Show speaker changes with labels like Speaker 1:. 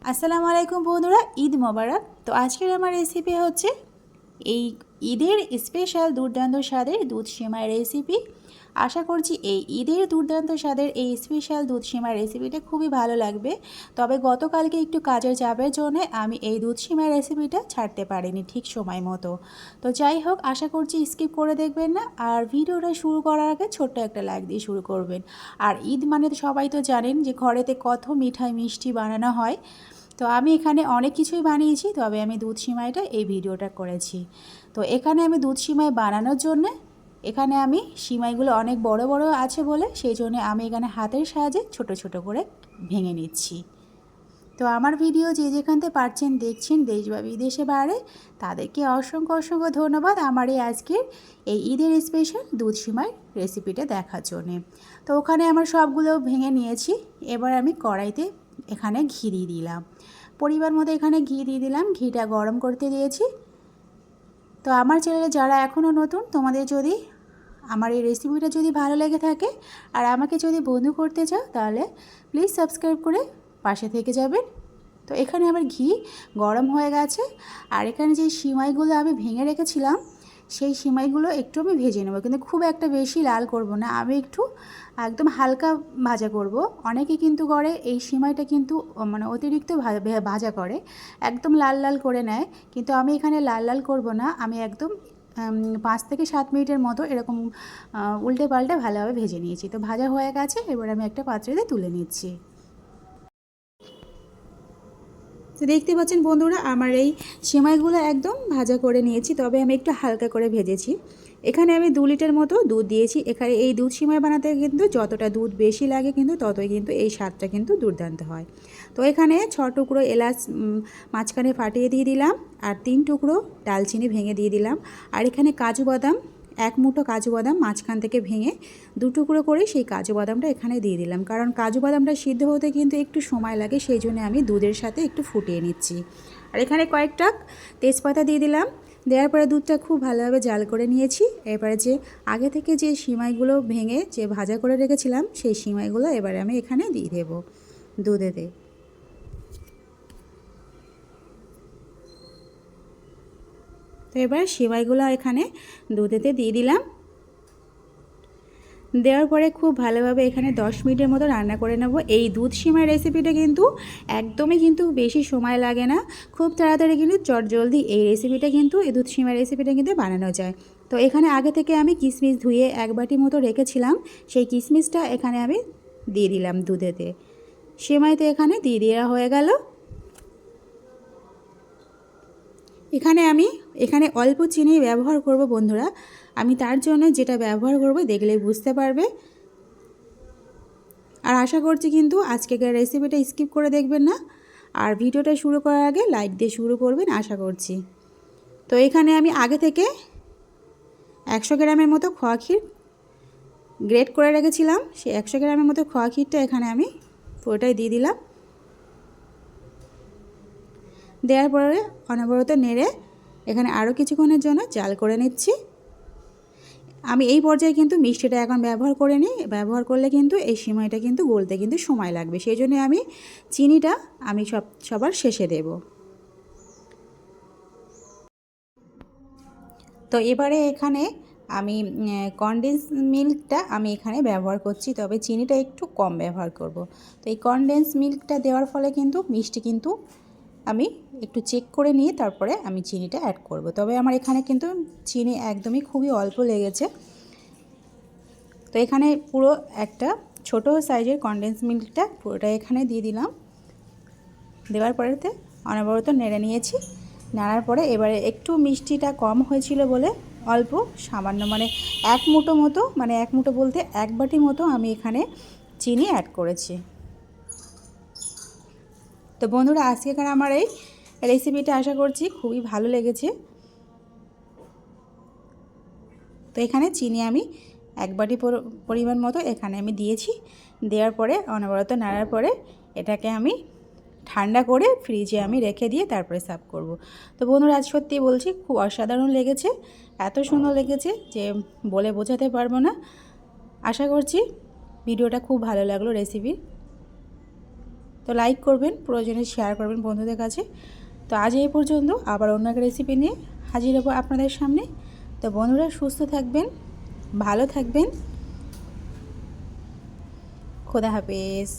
Speaker 1: আসসালামু আলাইকুম বন্ধুরা, ঈদ মোবারক। তো আজকের আমার রেসিপি হচ্ছে এই ঈদের স্পেশাল দুর্দান্ত স্বাদের দুধ সেমাই রেসিপি। আশা করছি এই ঈদের দুর্দান্ত স্বাদের এই স্পেশাল দুধ সেমাই রেসিপিটা খুবই ভালো লাগবে। তবে গতকালকে একটু কাজের চাপের জন্য আমি এই দুধ সেমাই রেসিপিটা ছাড়তে পারিনি ঠিক সময় মতো। তো যাই হোক, আশা করছি স্কিপ করে দেখবেন না, আর ভিডিওটা শুরু করার আগে ছোট্ট একটা লাইক দিয়ে শুরু করবেন। আর ঈদ মানে তো সবাই তো জানেন যে ঘরেতে কত মিঠাই মিষ্টি বানানো হয়। তো আমি এখানে অনেক কিছুই বানিয়েছি, তবে আমি দুধ সিমাইটা এই ভিডিওটা করেছি। তো এখানে আমি দুধ সিমাই বানানোর জন্য এখানে আমি সিমাইগুলো অনেক বড় বড় আছে বলে সেই জন্য আমি এখানে হাতের সাহায্যে ছোট ছোট করে ভেঙে নিচ্ছি। তো আমার ভিডিও যে যেখান থেকে পারছেন দেখছেন, দেশ বা বিদেশে বাইরে, তাদেরকে অসংখ্য অসংখ্য ধন্যবাদ আমার এই আজকের এই ঈদের স্পেশাল দুধ সিমাই রেসিপিটা দেখার জন্যে। তো ওখানে আমার সবগুলো ভেঙে নিয়েছি। এবার আমি কড়াইতে এখানে ঘি দিয়ে দিলাম, পরিমাণ মতো এখানে ঘি দিয়ে দিলাম। ঘিটা গরম করতে দিয়েছি। তো আমার চ্যানেলে যারা এখনও নতুন, তোমাদের যদি আমার এই রেসিপিটা যদি ভালো লেগে থাকে আর আমাকে যদি বন্ধু করতে চাও, তাহলে প্লিজ সাবস্ক্রাইব করে পাশে থেকে যাবেন। তো এখানে আমার ঘি গরম হয়ে গেছে, আর এখানে যে সিমাইগুলো আমি ভেঙে রেখেছিলাম সেই সিমাইগুলো একটু আমি ভেজে নেব, কিন্তু খুব একটা বেশি লাল করব না, আমি একটু একদম হালকা ভাজা করব। অনেকে কিন্তু করে এই সিমাইটা কিন্তু মানে অতিরিক্ত ভাজা করে, একদম লাল লাল করে নেয়, কিন্তু আমি এখানে লাল লাল করব না, আমি একদম 5 থেকে 7 মিনিটের মতো এরকম উল্টে পাল্টে ভালোভাবে ভেজে নিয়েছি। তো ভাজা হয়ে গেছে, এবার আমি একটা পাত্রে তুলে নিচ্ছি। তো দেখতে পাচ্ছেন বন্ধুরা, আমার এই সেমাইগুলো একদম ভাজা করে নিয়েছি, তবে আমি একটু হালকা করে ভেজেছি। এখানে আমি 2 লিটার মতো দুধ দিয়েছি। এখানে এই দুধ সেমাই বানাতে কিন্তু যতটা দুধ বেশি লাগে কিন্তু ততই কিন্তু এই স্বাদটা কিন্তু দুর্দান্ত হয়। তো এখানে 6 টুকরো এলাচ মাঝখানে ফাটিয়ে দিয়ে দিলাম, আর 3 টুকরো ডালচিনি ভেঙে দিয়ে দিলাম, আর এখানে কাজু বাদাম 1 মুঠো কাজু বাদাম মাঝখান থেকে ভেঙে 2 টুকরো করে সেই কাজু বাদামটা এখানে দিয়ে দিলাম, কারণ কাজু বাদামটা সিদ্ধ হতে কিন্তু একটু সময় লাগে, সেই জন্য আমি দুধের সাথে একটু ফুটিয়ে নিচ্ছি। আর এখানে কয়েকটা তেজপাতা দিয়ে দিলাম। দেওয়ার পরে দুধটা খুব ভালোভাবে জাল করে নিয়েছি। এবারে যে আগে থেকে যে সিমাইগুলো ভেঙে যে ভাজা করে রেখেছিলাম সেই সিমাইগুলো এবারে আমি এখানে দিয়ে দেবো দুধেতে। তো এবার সিমাইগুলো এখানে দুধেতে দিয়ে দিলাম। দেওয়ার পরে খুব ভালোভাবে এখানে 10 মিনিটের মতো রান্না করে নেব। এই দুধ সিমাই রেসিপিটা কিন্তু একদমই কিন্তু বেশি সময় লাগে না, খুব তাড়াতাড়ি কিন্তু চটজলদি এই রেসিপিটা কিন্তু এই দুধ সিমাই রেসিপিটা কিন্তু বানানো যায়। তো এখানে আগে থেকে আমি কিশমিশ ধুয়ে 1 বাটি মতো রেখেছিলাম, সেই কিশমিশটা এখানে আমি দিয়ে দিলাম দুধেতে। সেমাইতে এখানে দিয়ে দেওয়া হয়ে গেল। এখানে অল্প চিনি ব্যবহার করব বন্ধুরা, আমি তার জন্য যেটা ব্যবহার করব দেখলেই বুঝতে পারবে। আর আশা করছি কিন্তু আজকের রেসিপিটা স্কিপ করে দেখবেন না, আর ভিডিওটা শুরু করার আগে লাইক দিয়ে শুরু করবেন আশা করছি। তো এখানে আমি আগে থেকে 100 গ্রামের মতো খোয়া ক্ষীর গ্রেট করে রেখেছিলাম, সেই 100 গ্রামের মতো খোয়া ক্ষীরটা এখানে আমি পুরোটাই দিয়ে দিলাম। দেওয়ার পরে অনবরত নেড়ে এখানে আরও কিছুক্ষণের জন্য জাল করে নিচ্ছি। আমি এই পর্যায়ে কিন্তু মিষ্টিটা এখন ব্যবহার করে নিই, ব্যবহার করলে কিন্তু এই সিমাইটা কিন্তু গলতে কিন্তু সময় লাগবে, সেই জন্য আমি চিনিটা আমি সবার শেষে দেব। তো এবারে এখানে আমি কনডেন্স মিল্কটা আমি এখানে ব্যবহার করছি, তবে চিনিটা একটু কম ব্যবহার করব। তো এই কনডেন্স মিল্কটা দেওয়ার ফলে কিন্তু মিষ্টি কিন্তু আমি একটু চেক করে নিয়ে তারপরে আমি চিনিটা অ্যাড করব। তবে আমার এখানে কিন্তু চিনি একদমই খুবই অল্প লেগেছে। তো এখানে পুরো একটা ছোট সাইজের কনডেন্স মিল্কটা পুরোটা এখানে দিয়ে দিলাম। দেওয়ার পরেতে অনবরত নেড়ে নিয়েছি। নাড়ার পরে এবারে একটু মিষ্টিটা কম হয়েছিল বলে অল্প সামান্য মানে 1 মুঠো মতো, মানে 1 মুঠো বলতে 1 বাটি মতো আমি এখানে চিনি অ্যাড করেছি। তো বন্ধুরা, আজকেকার আমার এই রেসিপিটা আশা করছি খুবই ভালো লেগেছে। তো এখানে চিনি আমি 1 বাটি পরিমাণ মতো এখানে আমি দিয়েছি। দেওয়ার পরে অনবরত নাড়ার পরে এটাকে আমি ঠান্ডা করে ফ্রিজে আমি রেখে দিয়ে তারপরে সার্ভ করব। তো বন্ধুরা, আজ সত্যি বলছি খুব অসাধারণ লেগেছে, এত সুন্দর লেগেছে যে বলে বোঝাতে পারবো না। আশা করছি ভিডিওটা খুব ভালো লাগলো রেসিপি। তো তো লাইক করবেন, প্রয়োজনে শেয়ার করবেন বন্ধুদের কাছে। তো আজ এই পর্যন্ত, আবার অন্য একটা রেসিপি নিয়ে হাজির হব আপনাদের সামনে। তো বন্ধুরা সুস্থ থাকবেন, ভালো থাকবেন, খোদা হাফেজ।